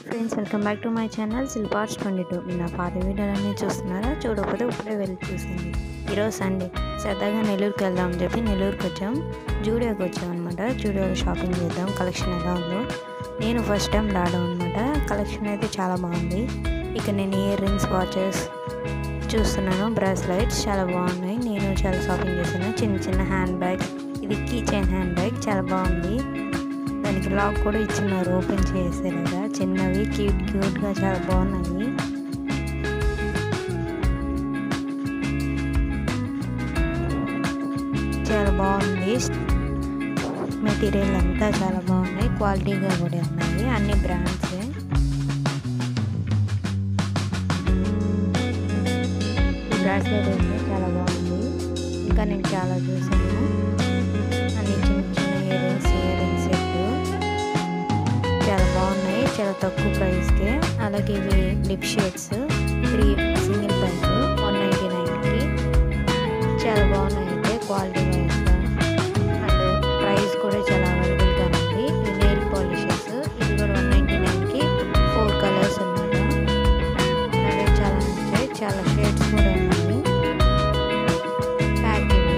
Friends, welcome back to my channel శిల్పార్స్ 22. మీరు నా పాత వీడియోలన్నీ చూస్తున్నారా? చూడకపోతే ఇప్పుడే వెళ్ళి చూసింది. ఈరోజు సండే, సరదాగా నెల్లూరుకి వెళ్దామని చెప్పి నెల్లూరుకి వచ్చాం. జూడియోకి వచ్చాం అనమాట. జూడియోలో షాపింగ్ చేద్దాం, కలెక్షన్ ఎలా ఉందో. నేను ఫస్ట్ టైం రావడం అనమాట. కలెక్షన్ అయితే చాలా బాగుంది. ఇక నేను ఇయర్ రింగ్స్, వాచెస్ చూస్తున్నాను, బ్రాస్లైట్స్ చాలా బాగున్నాయి. నేను చాలా షాపింగ్ చేశాను. చిన్న చిన్న హ్యాండ్ బ్యాగ్, ఇది కీ చైన్ హ్యాండ్ బ్యాగ్ చాలా బాగుంది. దానికి లాక్ కూడా ఇచ్చినారు, ఓపెన్ చేసారు కదా. చిన్నవి క్యూట్గా చాలా బాగున్నాయి. చాలా బాగుంది. మెటీరియల్ అంతా చాలా బాగున్నాయి, క్వాలిటీగా కూడా ఉన్నాయి. అన్ని బ్రాండ్సే. బ్రాస్లెట్ అయితే చాలా బాగుంది. ఇంకా నేను చాలా చూసాను. అన్ని చిన్న చిన్న ఇయర్ రింగ్స్ సెట్ చాలా బాగున్నాయి, చాలా తక్కువ ప్రైస్కే. అలాగే ఇవి లిప్ షేడ్స్ 3 సింగిల్ ప్రైస్ 199కి చాలా బాగున్నాయి. అయితే క్వాలిటీ వైజ్గా అండ్ ప్రైస్ కూడా చాలా అవైలబుల్గా ఉంది. ఇవి నెయిల్ పాలిషెస్, ఇది కూడా 199కి 4 కలర్స్ అన్నమాట. అలాగే చాలా నచ్చాయి. చాలా షేడ్స్ కూడా ఉన్నాయి. ప్యాక్ ఇవి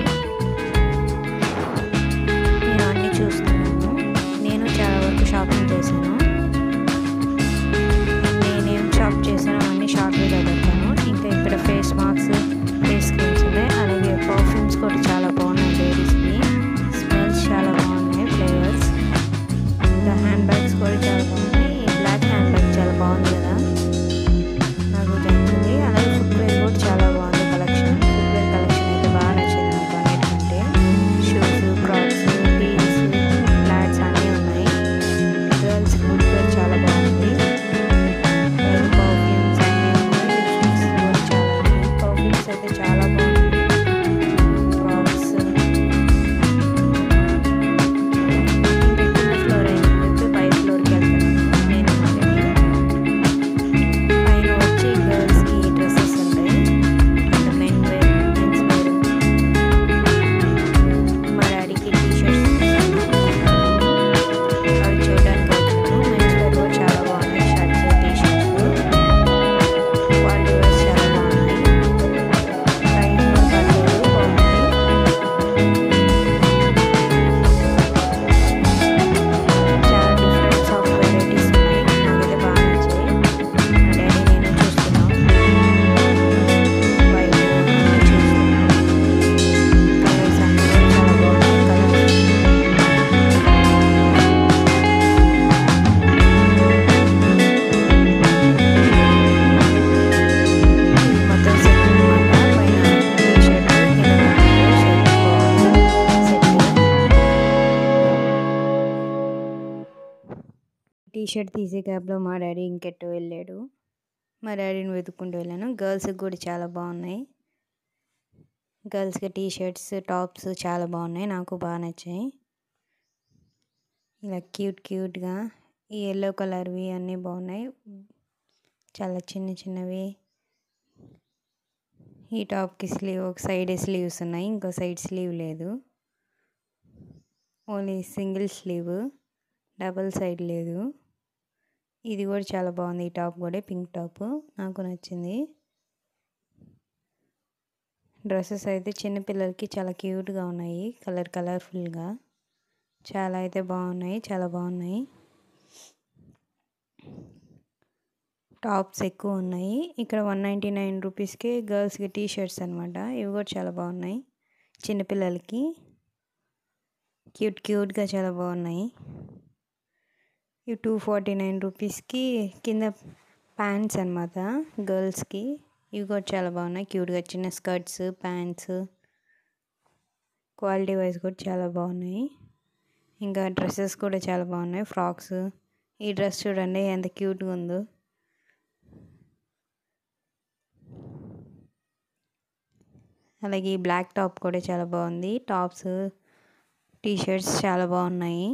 నేను అన్నీ చూస్తున్నాను. నేను చాలా వరకు షాపింగ్ చేశాను. నేనేం షాప్ చేశానో అన్నీ షార్ట్ వీడియో పెడతాను. ఇంకా ఇక్కడ ఫేస్ మాస్క్, ఫేస్ క్రీమ్స్ ఉన్నాయి. అలాగే పర్ఫ్యూమ్స్ కూడా చాలా బాగున్నాయి. లేడీస్కి స్మెల్స్ చాలా బాగున్నాయి, ఫ్లేవర్స్. ఇంకా హ్యాండ్ బ్యాగ్స్ కూడా చాలా బాగున్నాయి. ఈ బ్లాక్ హ్యాండ్ బ్యాగ్ చాలా బాగుంది కదా, నాకు నచ్చింది. అలాగే ఫుట్వేర్ కూడా చాలా బాగుంది. కలెక్షన్, ఫుట్వేర్ కలెక్షన్ అయితే బాగా నచ్చింది నాకు అన్నిటికంటే. షూస్, క్రాక్స్, హీల్స్, ఫ్లాట్స్ అన్నీ ఉన్నాయి. గర్ల్స్ ఫుట్వేర్ చాలా బాగుంది. పర్ఫ్యూమ్స్ అన్నీ ఉన్నాయి. లిప్స్టిక్స్ కూడా చాలా ఉన్నాయి. పర్ఫ్యూమ్స్ అయితే చాలా బాగుంది. క్రాక్స్ కింద ఫ్లోర్ అయిన చెప్పి పై ఫ్లోర్కి వెళ్తున్నాను నేను. పైన వచ్చి గర్ల్స్కి డ్రెస్సెస్ ఉంటాయి. అండ్ మెన్స్ వేర్, మా డాడీకి టీషర్ట్స్ అవి చూడడానికి వచ్చాను. మెన్స్ వేర్ కూడా చాలా బాగున్నాయి. షర్ట్స్, టీషర్ట్స్ క్వాలిటీ వైజ్ చాలా బాగున్నాయి. ప్రైస్ కూడా పర్లేదు, బాగున్నాయి. చాలా డిఫరెంట్స్ ఆఫ్ వెరైటీస్ ఉన్నాయి. నాకైతే బాగా నచ్చాయి. మా డాడీ నేను చూస్తున్నాం. వైట్ అన్నీ చూస్తున్నాం. కలర్స్ అన్నీ కూడా చాలా బాగున్నాయి. కలర్స్ మొత్తం సెట్ అనమాట. పైన టీ-షర్ట్, కింద షర్ట్ బాగుంది సెట్. టీ-షర్ట్ తీసే క్యాబ్లో మా డాడీ ఇంకెట్టు వెళ్ళాడు. మా డాడీని వెతుక్కుంటూ వెళ్ళాను. గర్ల్స్కి కూడా చాలా బాగున్నాయి. గర్ల్స్కి టీషర్ట్స్, టాప్స్ చాలా బాగున్నాయి, నాకు బాగా నచ్చాయి. ఇలా క్యూట్గా ఈ ఎల్లో కలర్వి అన్నీ బాగున్నాయి. చాలా చిన్న చిన్నవి. ఈ టాప్కి స్లీవ్, ఒక సైడ్ స్లీవ్స్ ఉన్నాయి, ఇంకో సైడ్ స్లీవ్ లేదు. Only single sleeve, double side లేదు. ఇది కూడా చాలా బాగుంది. ఈ టాప్ కూడా పింక్ టాప్ నాకు నచ్చింది. డ్రెస్సెస్ అయితే చిన్నపిల్లలకి చాలా క్యూట్గా ఉన్నాయి. కలర్ఫుల్గా చాలా అయితే బాగున్నాయి, చాలా బాగున్నాయి. టాప్స్ ఎక్కువ ఉన్నాయి. ఇక్కడ 199 రూపీస్కి గర్ల్స్కి టీషర్ట్స్ అనమాట. ఇవి కూడా చాలా బాగున్నాయి. చిన్నపిల్లలకి క్యూట్గా చాలా బాగున్నాయి. ఇవి 249 రూపీస్కి కింద ప్యాంట్స్ అనమాట గర్ల్స్కి. ఇవి కూడా చాలా బాగున్నాయి, క్యూట్గా చిన్న స్కర్ట్స్, ప్యాంట్స్. క్వాలిటీ వైజ్ కూడా చాలా బాగున్నాయి. ఇంకా డ్రెస్సెస్ కూడా చాలా బాగున్నాయి, ఫ్రాక్స్. ఈ డ్రెస్ చూడండి ఎంత క్యూట్గా ఉందో. అలాగే ఈ బ్లాక్ టాప్ కూడా చాలా బాగుంది. టాప్స్, టీషర్ట్స్ చాలా బాగున్నాయి.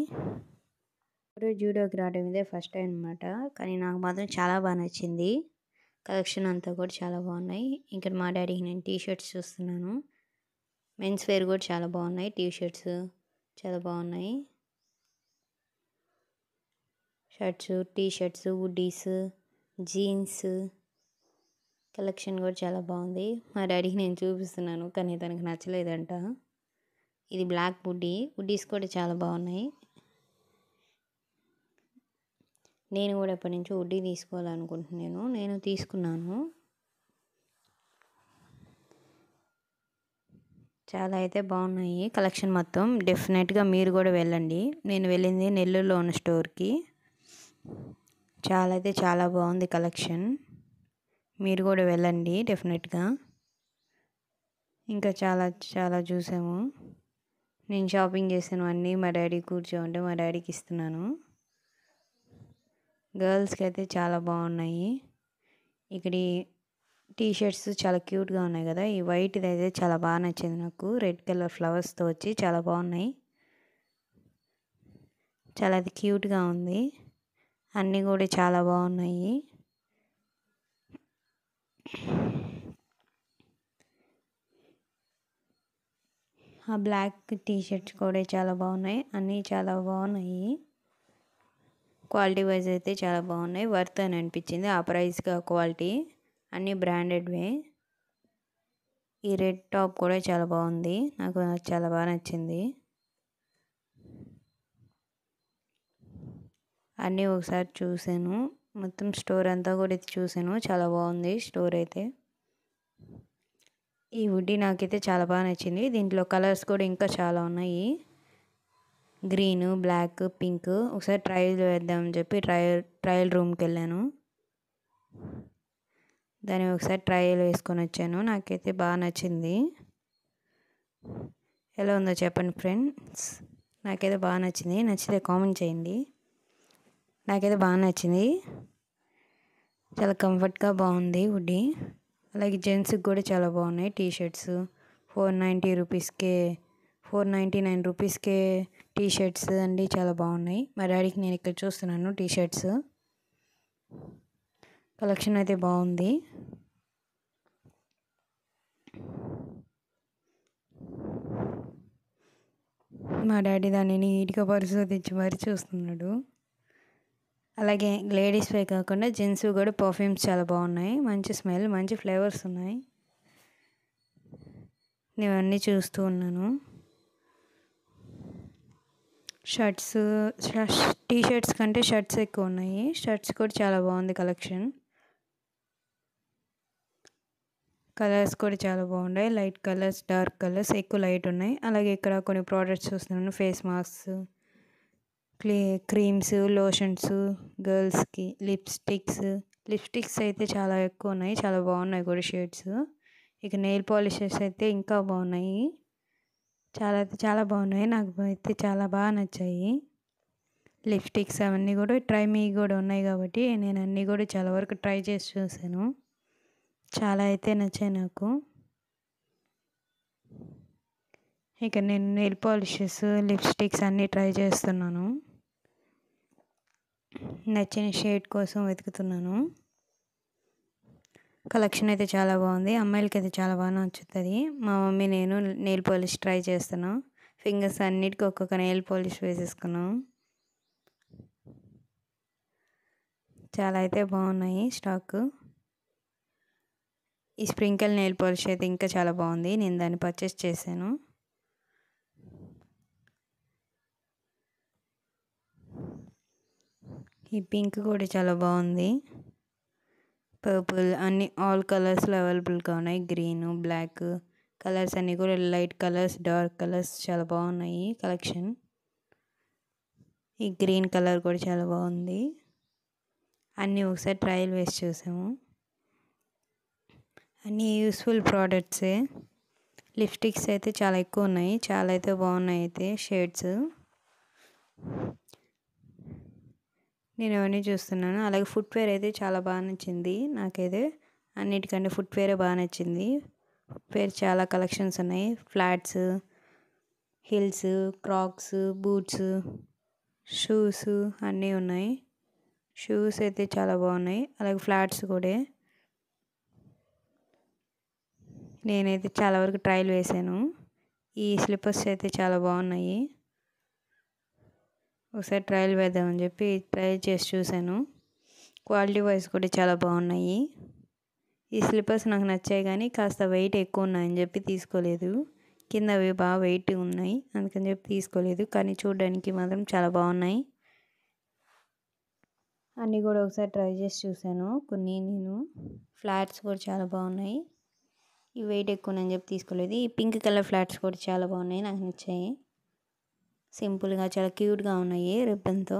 జూడియోకి రావడం ఇదే ఫస్ట్ టైం అనమాట, కానీ నాకు మాత్రం చాలా బాగా నచ్చింది. కలెక్షన్ అంతా కూడా చాలా బాగున్నాయి. ఇక్కడ మా డాడీకి నేను టీషర్ట్స్ చూస్తున్నాను. మెన్స్ వేర్ కూడా చాలా బాగున్నాయి. టీషర్ట్స్ చాలా బాగున్నాయి. Shirts, T shirts, hoodies, jeans collection కూడా చాలా బాగుంది. మా డాడీకి నేను చూపిస్తున్నాను కానీ తనకు నచ్చలేదంట. ఇది బ్లాక్ హుడ్డీస్ కూడా చాలా బాగున్నాయి. నేను కూడా ఎప్పటి నుంచో హుడ్డీ తీసుకోవాలనుకుంటున్నాను. నేను తీసుకున్నాను. చాలా అయితే బాగున్నాయి కలెక్షన్ మొత్తం. డెఫినెట్గా మీరు కూడా వెళ్ళండి. నేను వెళ్ళింది నెల్లూరులో ఉన్న స్టోర్కి. చాలా అయితే చాలా బాగుంది కలెక్షన్. మీరు కూడా వెళ్ళండి డెఫినెట్గా. ఇంకా చాలా చాలా చూసాము. నేను షాపింగ్ చేసినవన్నీ మా డాడీ కూర్చోంటే మా డాడీకి ఇస్తున్నాను. గర్ల్స్కి అయితే చాలా బాగున్నాయి. ఇక్కడ టీ షర్ట్స్ చాలా క్యూట్గా ఉన్నాయి కదా. ఈ వైట్ది అయితే చాలా బాగా నచ్చింది నాకు. రెడ్ కలర్ ఫ్లవర్స్తో వచ్చి చాలా బాగున్నాయి. చాలా అది క్యూట్గా ఉంది. అన్నీ కూడా చాలా బాగున్నాయి. ఆ బ్లాక్ టీ షర్ట్స్ కూడా చాలా బాగున్నాయి. అన్నీ చాలా బాగున్నాయి. క్వాలిటీ వైజ్ అయితే చాలా బాగున్నాయి. వర్త్ అని అనిపించింది. ఆ ప్రైస్గా క్వాలిటీ అన్నీ బ్రాండెడ్వే. ఈ రెడ్ టాప్ కూడా చాలా బాగుంది. నాకు చాలా బాగా నచ్చింది. అన్నీ ఒకసారి చూసాను. మొత్తం స్టోర్ అంతా కూడా చూసాను. చాలా బాగుంది స్టోర్ అయితే. ఈ హుడ్డీ నాకైతే చాలా బాగా నచ్చింది. దీంట్లో కలర్స్ కూడా ఇంకా చాలా ఉన్నాయి. Green, black, pink. ఒకసారి ట్రయల్ వేద్దామని చెప్పి ట్రయల్ రూమ్కి వెళ్ళాను. దాన్ని ఒకసారి ట్రయల్ వేసుకొని వచ్చాను. నాకైతే బాగా నచ్చింది. ఎలా ఉందో చెప్పండి ఫ్రెండ్స్. నాకైతే బాగా నచ్చింది. నచ్చితే కామెంట్ చేయండి. నాకైతే బాగా నచ్చింది. చాలా కంఫర్ట్గా బాగుంది హుడ్డీ. అలాగే జెంట్స్కి కూడా చాలా బాగున్నాయి టీ షర్ట్స్. 490 రూపీస్కే 499 రూపీస్కే టీ షర్ట్స్ అండి చాలా బాగున్నాయి. మా డాడీకి నేను ఇక్కడ చూస్తున్నాను టీ షర్ట్స్. కలెక్షన్ అయితే బాగుంది. మా డాడీ దాన్ని నీట్గా పరిశోధించి మరి చూస్తున్నాడు. అలాగే లేడీస్వే కాకుండా జెంట్స్ కూడా పర్ఫ్యూమ్స్ చాలా బాగున్నాయి. మంచి స్మెల్, మంచి ఫ్లేవర్స్ ఉన్నాయి. నేను అన్నీ చూస్తూ ఉన్నాను. షర్ట్స్, టీ షర్ట్స్ కంటే షర్ట్స్ ఎక్కువ ఉన్నాయి. షర్ట్స్ కూడా చాలా బాగుంది కలెక్షన్. కలర్స్ కూడా చాలా బాగున్నాయి. లైట్ కలర్స్, డార్క్ కలర్స్ ఎక్కువ లైట్ ఉన్నాయి. అలాగే ఇక్కడ కొన్ని ప్రోడక్ట్స్ చూస్తున్నాను. ఫేస్ మాస్క్స్, క్రీమ్స్, లోషన్స్, గర్ల్స్కి లిప్స్టిక్స్ అయితే చాలా ఎక్కువ ఉన్నాయి. చాలా బాగున్నాయి కూడా షేడ్స్. ఇక నెయిల్ పాలిషెస్ అయితే ఇంకా బాగున్నాయి. చాలా అయితే చాలా బాగున్నాయి. నాకు అయితే చాలా బాగా నచ్చాయి. లిప్స్టిక్స్ అవన్నీ కూడా ట్రై మీ కూడా ఉన్నాయి కాబట్టి నేను అన్నీ కూడా చాలా వరకు ట్రై చేసి చూసాను. చాలా అయితే నచ్చాయి నాకు. ఇక నేను నెయిల్ పాలిషెస్, లిప్స్టిక్స్ అన్నీ ట్రై చేస్తున్నాను. నచ్చిన షేడ్ కోసం వెతుకుతున్నాను. కలెక్షన్ అయితే చాలా బాగుంది. అమ్మాయిలకి అయితే చాలా బాగా నచ్చుతుంది. మా మమ్మీ నేను నెయిల్ పాలిష్ ట్రై చేస్తున్నాం. ఫింగర్స్ అన్నిటికీ ఒక్కొక్క నెయిల్ పాలిష్ వేసేసుకున్నాం. చాలా అయితే బాగున్నాయి స్టాక్. ఈ స్ప్రింకిల్ నెయిల్ పాలిష్ అయితే ఇంకా చాలా బాగుంది. నేను దాన్ని పర్చేస్ చేశాను. ఈ పింక్ కూడా చాలా బాగుంది. పర్పుల్ అన్ని ఆల్ కలర్స్లో అవైలబుల్గా ఉన్నాయి. గ్రీన్, బ్లాక్ కలర్స్ అన్నీ కూడా లైట్ కలర్స్, డార్క్ కలర్స్ చాలా బాగున్నాయి కలెక్షన్. ఈ గ్రీన్ కలర్ కూడా చాలా బాగుంది. అన్నీ ఒకసారి ట్రయల్ వేసి చూసాము. అన్నీ యూస్ఫుల్ ప్రోడక్ట్సే. లిప్స్టిక్స్ అయితే చాలా ఎక్కువ ఉన్నాయి. చాలా అయితే బాగున్నాయి అయితే షేడ్స్. నేను అవన్నీ చూస్తున్నాను. అలాగే ఫుట్వేర్ అయితే చాలా బాగా నచ్చింది నాకైతే. అన్నిటికంటే ఫుట్వేరే బాగా నచ్చింది. ఫుట్వేర్ చాలా కలెక్షన్స్ ఉన్నాయి. Flats, heels, crocs, boots, shoes అన్నీ ఉన్నాయి. షూస్ అయితే చాలా బాగున్నాయి. అలాగే ఫ్లాట్స్ కూడా నేనైతే చాలా వరకు ట్రయల్ వేసాను. ఈ స్లిప్పర్స్ అయితే చాలా బాగున్నాయి. ఒకసారి ట్రయల్ వేద్దామని చెప్పి ట్రై చేసి చూశాను. క్వాలిటీ వైజ్ కూడా చాలా బాగున్నాయి. ఈ స్లిప్పర్స్ నాకు నచ్చాయి కానీ కాస్త వెయిట్ ఎక్కువ ఉన్నాయని చెప్పి తీసుకోలేదు. కింద అవి బాగా వెయిట్ ఉన్నాయి అందుకని చెప్పి తీసుకోలేదు. కానీ చూడడానికి మాత్రం చాలా బాగున్నాయి. అన్నీ కూడా ఒకసారి ట్రై చేసి చూశాను. నేను ఫ్లాట్స్ కూడా చాలా బాగున్నాయి. ఈ వెయిట్ ఎక్కువ ఉందని చెప్పి తీసుకోలేదు. ఈ పింక్ కలర్ ఫ్లాట్స్ కూడా చాలా బాగున్నాయి, నాకు నచ్చాయి. సింపుల్గా చాలా క్యూట్గా ఉన్నాయి రిబ్బన్తో.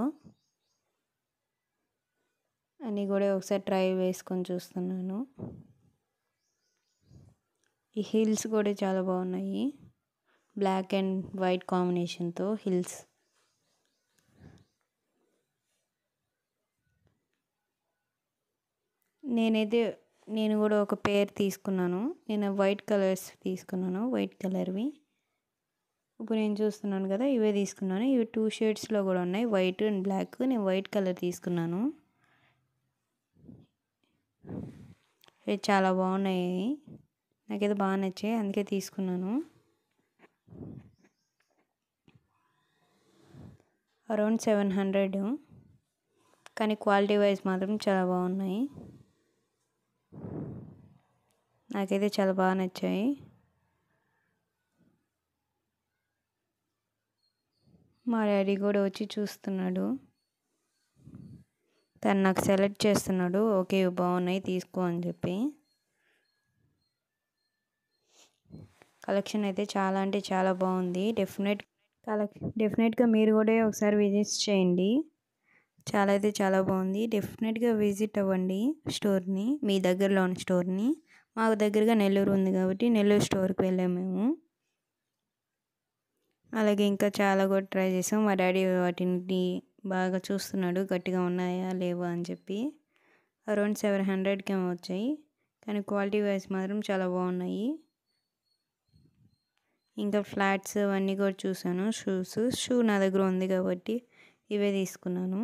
అన్నీ కూడా ఒకసారి ట్రై వేసుకొని చూస్తున్నాను. ఈ హిల్స్ కూడా చాలా బాగున్నాయి. బ్లాక్ అండ్ వైట్ కాంబినేషన్తో హిల్స్. నేను కూడా ఒక పేర్ తీసుకున్నాను. నేను వైట్ కలర్స్ తీసుకున్నాను, వైట్ కలర్వి. ఇప్పుడు నేను చూస్తున్నాను కదా, ఇవే తీసుకున్నాను. ఇవి 2 షేడ్స్లో కూడా ఉన్నాయి, వైట్ అండ్ బ్లాక్. నేను వైట్ కలర్ తీసుకున్నాను. ఇవి చాలా బాగున్నాయి, నాకైతే బాగా నచ్చాయి, అందుకే తీసుకున్నాను. అరౌండ్ 700, కానీ క్వాలిటీ వైజ్ మాత్రం చాలా బాగున్నాయి. నాకైతే చాలా బాగా నచ్చాయి. మా డాడీ కూడా వచ్చి చూస్తున్నాడు. తను నాకు సెలెక్ట్ చేస్తున్నాడు, ఓకే బాగున్నాయి తీసుకో అని చెప్పి. కలెక్షన్ అయితే చాలా అంటే చాలా బాగుంది. డెఫినెట్గా మీరు కూడా ఒకసారి విజిట్ చేయండి. చాలా అయితే చాలా బాగుంది. డెఫినెట్గా విజిట్ అవ్వండి స్టోర్ని, మీ దగ్గరలో ఉన్న స్టోర్ని. మాకు దగ్గరగా నెల్లూరు ఉంది కాబట్టి నెల్లూరు స్టోర్కి వెళ్ళాము మేము. అలాగే ఇంకా చాలా కూడా ట్రై చేసాం. మా డాడీ వాటిని బాగా చూస్తున్నాడు, గట్టిగా ఉన్నాయా లేవా అని చెప్పి. అరౌండ్ 700కి ఏమో వచ్చాయి, కానీ క్వాలిటీ వైజ్ మాత్రం చాలా బాగున్నాయి. ఇంకా ఫ్లాట్స్ అవన్నీ కూడా చూసాను. షూ నా దగ్గర ఉంది కాబట్టి ఇవే తీసుకున్నాను.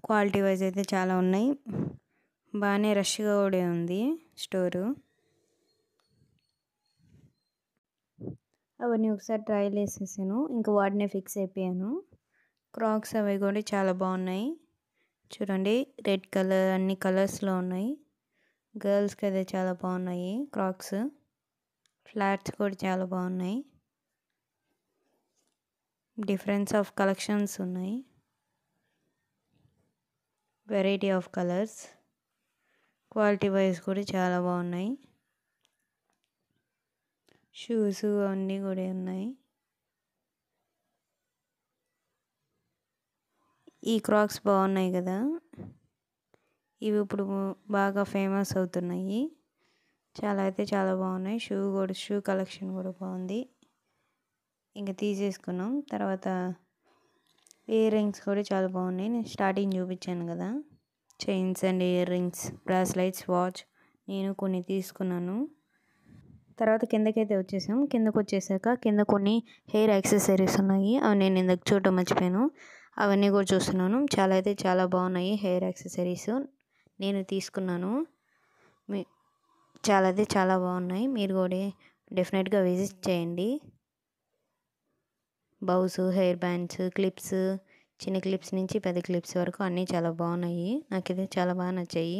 క్వాలిటీ వైజ్ అయితే చాలా ఉన్నాయి. బాగానే రష్గా కూడా ఉంది స్టోరు. అవన్నీ ఒకసారి ట్రయల్ వేసేసాను, ఇంకా వాటినే ఫిక్స్ అయిపోయాను. క్రాక్స్ అవి కూడా చాలా బాగున్నాయి. చూడండి, రెడ్ కలర్ అన్ని కలర్స్లో ఉన్నాయి. గర్ల్స్కి అయితే చాలా బాగున్నాయి క్రాక్స్. ఫ్లాట్స్ కూడా చాలా బాగున్నాయి. డిఫరెన్స్ ఆఫ్ కలెక్షన్స్ ఉన్నాయి, variety of colours. Quality wise కూడా చాలా బాగున్నాయి. షూస్ అన్నీ కూడా ఉన్నాయి. ఈ క్రాక్స్ బాగున్నాయి కదా, ఇవి ఇప్పుడు బాగా ఫేమస్ అవుతున్నాయి. చాలా అయితే చాలా బాగున్నాయి. షూ కలెక్షన్ కూడా బాగుంది. ఇంకా తీసేసుకున్నాం. తర్వాత ఇయర్ రింగ్స్ కూడా చాలా బాగున్నాయి. నేను స్టార్టింగ్ చూపించాను కదా, chains and ear rings, bracelets, watch నేను కొన్ని తీసుకున్నాను. తర్వాత కిందకైతే వచ్చేసాం. కిందకు వచ్చేసాక కింద కొన్ని హెయిర్ యాక్సెసరీస్ ఉన్నాయి, అవి నేను ఇందాక చూడటం మర్చిపోయాను. అవన్నీ కూడా చూస్తున్నాను. చాలా అయితే చాలా బాగున్నాయి హెయిర్ యాక్సెసరీస్, నేను తీసుకున్నాను. చాలా అయితే చాలా బాగున్నాయి, మీరు కూడా డెఫినెట్గా విజిట్ చేయండి. బౌస్, హెయిర్ బ్యాండ్స్, క్లిప్స్, చిన్న క్లిప్స్ నుంచి పెద్ద క్లిప్స్ వరకు అన్నీ చాలా బాగున్నాయి. నాకైతే చాలా బాగా నచ్చాయి.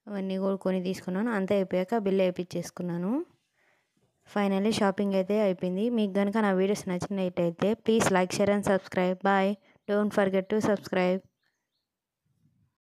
అవన్నీ కూడా కొని తీసుకున్నాను. అంతా అయిపోయాక బిల్ వేయించేసుకున్నాను. ఫైనల్లీ షాపింగ్ అయితే అయిపోయింది. మీకు కనుక నా వీడియోస్ నచ్చినట్టయితే please like, share and subscribe. Bye. Don't forget to subscribe.